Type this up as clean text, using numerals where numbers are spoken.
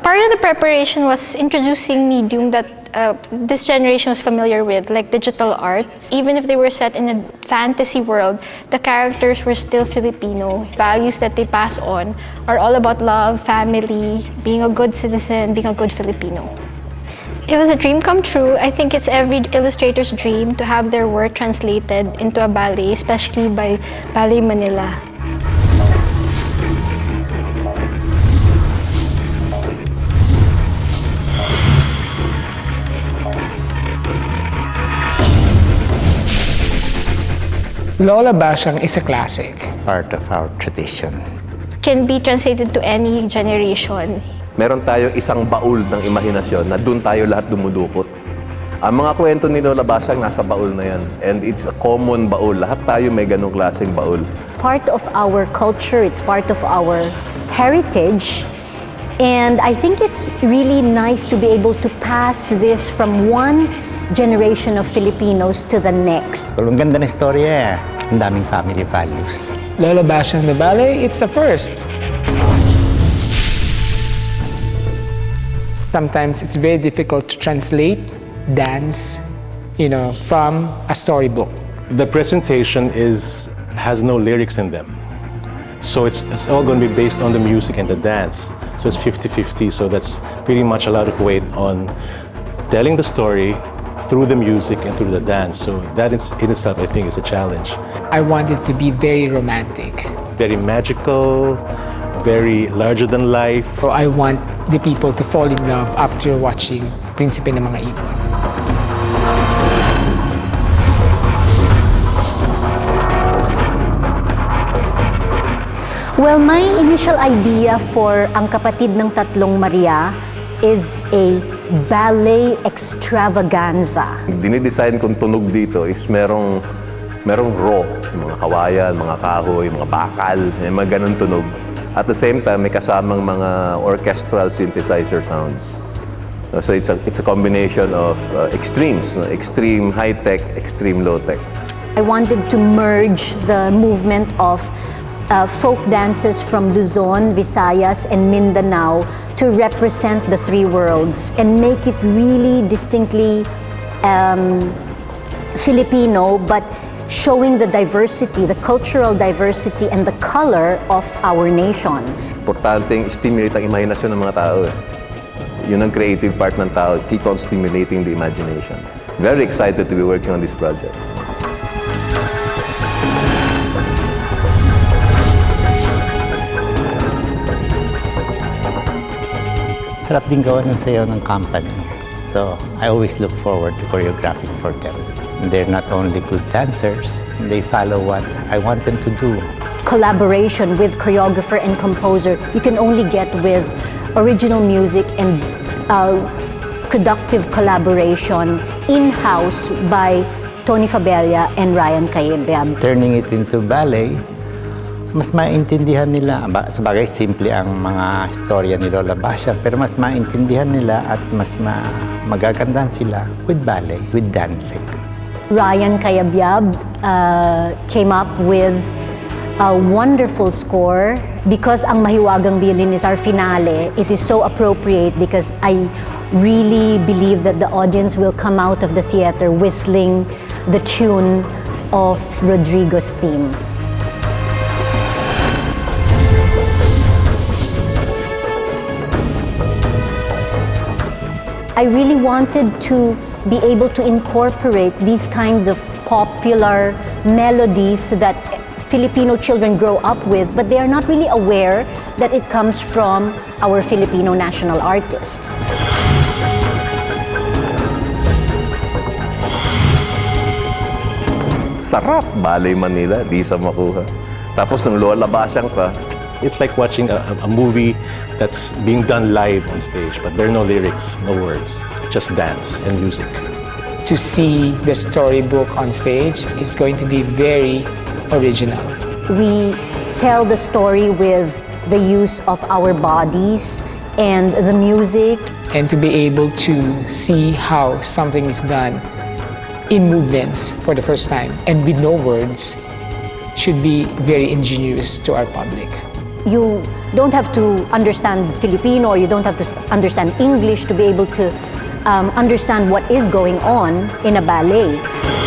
Part of the preparation was introducing medium that this generation was familiar with, like digital art. Even if they were set in a fantasy world, the characters were still Filipino. Values that they pass on are all about love, family, being a good citizen, being a good Filipino. It was a dream come true. I think it's every illustrator's dream to have their work translated into a ballet, especially by Ballet Manila. Lola Basyang is a classic. Part of our tradition. Can be translated to any generation. Meron tayo isang baul ng imahinasyon na doon tayo lahat dumudukot. Ang mga kwento ni Lola Basyang nasa baul na yan. And it's a common baul. Lahat tayo may ganong klaseng baul. Part of our culture, it's part of our heritage. And I think it's really nice to be able to pass this from one generation of Filipinos to the next. Ang ganda ng istorya, ang daming family values. Lola Basyang the ballet, it's a first. Sometimes it's very difficult to translate dance, from a storybook. The presentation has no lyrics in them. So it's all going to be based on the music and the dance. So it's 50-50, so that's pretty much a lot of weight on telling the story through the music and through the dance. So that in itself, I think, is a challenge. I want it to be very romantic. Very magical, very larger than life. So I want the people to fall in love after watching Prinsipe ng mga Ibon. Well, my initial idea for Ang Kapatid ng Tatlong Maria is a ballet extravaganza. Dinidesign kong tunog dito is merong raw, mga kawayan, mga kahoy, mga bakal, mga ganun tunog. At the same time, may kasamang mga orchestral synthesizer sounds. So it's a combination of extremes, extreme high-tech, extreme low-tech. I wanted to merge the movement of folk dances from Luzon, Visayas, and Mindanao to represent the three worlds and make it really distinctly Filipino, but showing the diversity, the cultural diversity and the color of our nation. Importanteng stimulate ang imahinasyon ng mga tao. Yun ang creative part ng tao. Keep on stimulating the imagination. Very excited to be working on this project. Sarap din gawa ng sayaw ng company. So I always look forward to choreographing for them. They're not only good dancers, they follow what I want them to do. Collaboration with choreographer and composer, you can only get with original music and productive collaboration in-house by Tony Fabella and Ryan Cayebiab. Turning it into ballet, mas maintindihan nila, sabagay simple ang mga istorya ni Lola Basyang, pero mas maintindihan nila at mas magagandahan sila with ballet, with dancing. Ryan Cayebiab came up with a wonderful score. Because ang Mahiwagang Violin is our finale, it is so appropriate because I really believe that the audience will come out of the theater whistling the tune of Rodrigo's theme. I really wanted to be able to incorporate these kinds of popular melodies that Filipino children grow up with, but they are not really aware that it comes from our Filipino national artists. Sarap! Ballet Manila, di sa makuha. Tapos ng Lola Basyang pa. It's like watching a movie that's being done live on stage, but there are no lyrics, no words, just dance and music. To see the storybook on stage is going to be very original. We tell the story with the use of our bodies and the music. And to be able to see how something is done in movements for the first time and with no words should be very ingenious to our public. you don't have to understand Filipino or you don't have to understand English to be able to understand what is going on in a ballet.